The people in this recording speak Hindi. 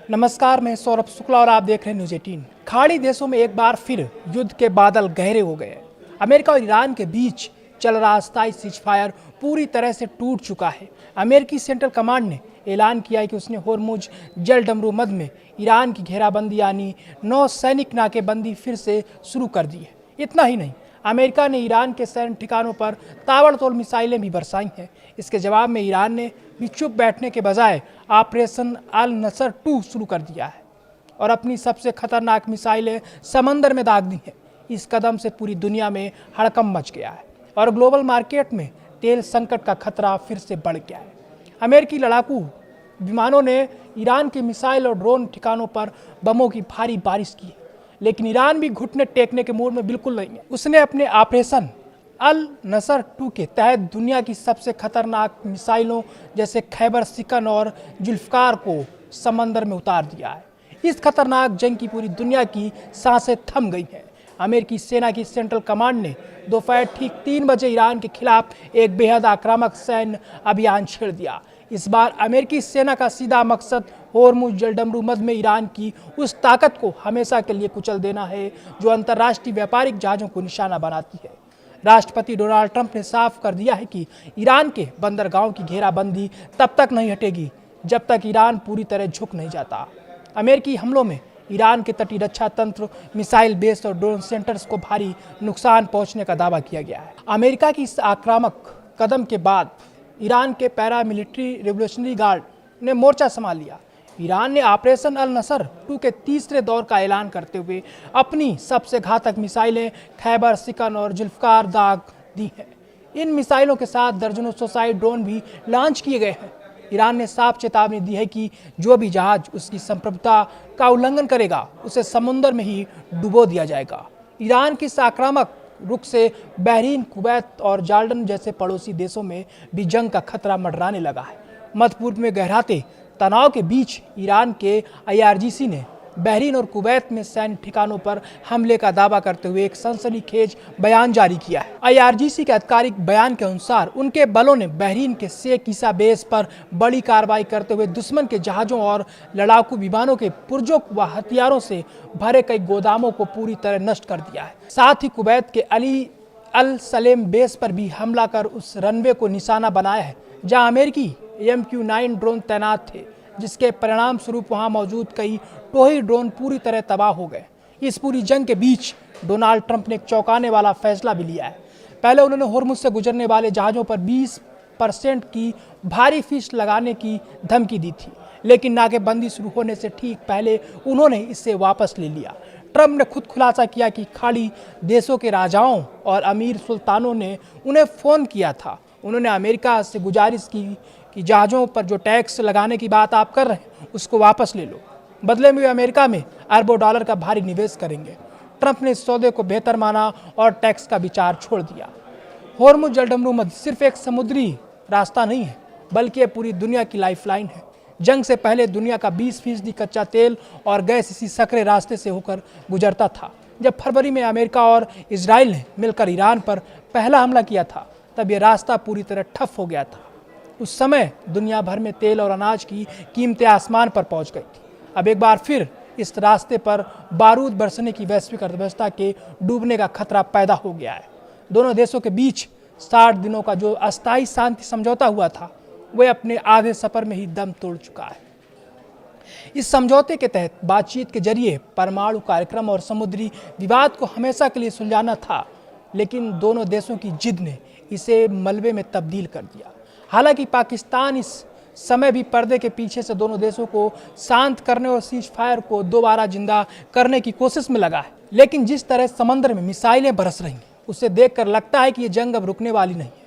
नमस्कार, मैं सौरभ शुक्ला और आप देख रहे हैं न्यूज़ 18। खाड़ी देशों में एक बार फिर युद्ध के बादल गहरे हो गए। अमेरिका और ईरान के बीच चल रहा अस्थायी सीजफायर पूरी तरह से टूट चुका है। अमेरिकी सेंट्रल कमांड ने ऐलान किया है कि उसने होर्मुज जलडमरू मध्य में ईरान की घेराबंदी यानी नौसैनिक नाकेबंदी फिर से शुरू कर दी है। इतना ही नहीं, अमेरिका ने ईरान के सैन्य ठिकानों पर ताबड़तोड़ मिसाइलें भी बरसाई हैं। इसके जवाब में ईरान ने भी चुप बैठने के बजाय ऑपरेशन अल नसर 2 शुरू कर दिया है और अपनी सबसे खतरनाक मिसाइलें समंदर में दाग दी हैं। इस कदम से पूरी दुनिया में हड़कंप मच गया है और ग्लोबल मार्केट में तेल संकट का खतरा फिर से बढ़ गया है। अमेरिकी लड़ाकू विमानों ने ईरान के मिसाइल और ड्रोन ठिकानों पर बमों की भारी बारिश की है, लेकिन ईरान भी घुटने टेकने के मूड में बिल्कुल नहीं है। उसने अपने ऑपरेशन अल नसर 2 के तहत दुनिया की सबसे खतरनाक मिसाइलों जैसे खैबर सिकन और जुल्फकार को समंदर में उतार दिया है। इस खतरनाक जंग की पूरी दुनिया की सांसें थम गई हैं। अमेरिकी सेना की सेंट्रल कमांड ने दोपहर ठीक 3 बजे ईरान के खिलाफ एक बेहद आक्रामक सैन्य अभियान छेड़ दिया। इस बार अमेरिकी सेना का सीधा मकसद होर्मुज जलडमरू मध्य में ईरान की उस ताकत को हमेशा के लिए कुचल देना है जो अंतर्राष्ट्रीय व्यापारिक जहाज़ों को निशाना बनाती है। राष्ट्रपति डोनाल्ड ट्रंप ने साफ कर दिया है कि ईरान के बंदरगाहों की घेराबंदी तब तक नहीं हटेगी जब तक ईरान पूरी तरह झुक नहीं जाता। अमेरिकी हमलों में ईरान के तटीय रक्षा तंत्र, मिसाइल बेस और ड्रोन सेंटर्स को भारी नुकसान पहुंचने का दावा किया गया है। अमेरिका की इस आक्रामक कदम के बाद ईरान के पैरामिलिट्री रिवोल्यूशनरी गार्ड ने मोर्चा संभाल लिया। ईरान ने ऑपरेशन अल नसर 2 के तीसरे दौर का ऐलान करते हुए अपनी सबसे घातक मिसाइलें खैबर सिकन और जुल्फकार दाग दी हैं। इन मिसाइलों के साथ दर्जनों सुसाइड ड्रोन भी लॉन्च किए गए हैं। ईरान ने साफ चेतावनी दी है कि जो भी जहाज उसकी संप्रभुता का उल्लंघन करेगा उसे समुद्र में ही डुबो दिया जाएगा। ईरान की इस आक्रामक रुख से बहरीन, कुवैत और जॉर्डन जैसे पड़ोसी देशों में भी जंग का खतरा मंडराने लगा है। मध्य पूर्व में गहराते तनाव के बीच ईरान के IRGC ने बहरीन और कुवैत में सैन्य ठिकानों पर हमले का दावा करते हुए एक सनसनीखेज बयान जारी किया है। IRGC के आधिकारिक बयान के अनुसार उनके बलों ने बहरीन के शेख ईसा बेस पर बड़ी कार्रवाई करते हुए दुश्मन के जहाज़ों और लड़ाकू विमानों के पुर्जों व हथियारों से भरे कई गोदामों को पूरी तरह नष्ट कर दिया है। साथ ही कुवैत के अली अल सलेम बेस पर भी हमला कर उस रनवे को निशाना बनाया है जहां अमेरिकी MQ-9 ड्रोन तैनात थे, जिसके परिणाम स्वरूप वहां मौजूद कई टोही ड्रोन पूरी तरह तबाह हो गए। इस पूरी जंग के बीच डोनाल्ड ट्रंप ने एक चौंकाने वाला फैसला भी लिया है। पहले उन्होंने होर्मुज से गुजरने वाले जहाज़ों पर 20% की भारी फीस लगाने की धमकी दी थी, लेकिन नाकेबंदी शुरू होने से ठीक पहले उन्होंने इसे वापस ले लिया। ट्रंप ने खुद खुलासा किया कि खाड़ी देशों के राजाओं और अमीर सुल्तानों ने उन्हें फ़ोन किया था। उन्होंने अमेरिका से गुजारिश की कि जहाज़ों पर जो टैक्स लगाने की बात आप कर रहे हैं उसको वापस ले लो। बदले में वे अमेरिका में अरबों डॉलर का भारी निवेश करेंगे। ट्रंप ने इस सौदे को बेहतर माना और टैक्स का विचार छोड़ दिया। होर्मुज जलडमरू मध्य सिर्फ एक समुद्री रास्ता नहीं है, बल्कि यह पूरी दुनिया की लाइफलाइन है। जंग से पहले दुनिया का 20% कच्चा तेल और गैस इसी सकरे रास्ते से होकर गुजरता था। जब फरवरी में अमेरिका और इजराइल ने मिलकर ईरान पर पहला हमला किया था, तब यह रास्ता पूरी तरह ठप हो गया था। उस समय दुनिया भर में तेल और अनाज की कीमतें आसमान पर पहुंच गई थी। अब एक बार फिर इस रास्ते पर बारूद बरसने की वैश्विक अर्थव्यवस्था के डूबने का खतरा पैदा हो गया है। दोनों देशों के बीच 60 दिनों का जो अस्थायी शांति समझौता हुआ था, वह अपने आधे सफर में ही दम तोड़ चुका है। इस समझौते के तहत बातचीत के जरिए परमाणु कार्यक्रम और समुद्री विवाद को हमेशा के लिए सुलझाना था, लेकिन दोनों देशों की जिद ने इसे मलबे में तब्दील कर दिया। हालांकि पाकिस्तान इस समय भी पर्दे के पीछे से दोनों देशों को शांत करने और सीज फायर को दोबारा जिंदा करने की कोशिश में लगा है, लेकिन जिस तरह समंदर में मिसाइलें बरस रही हैं, उसे देखकर लगता है कि ये जंग अब रुकने वाली नहीं है।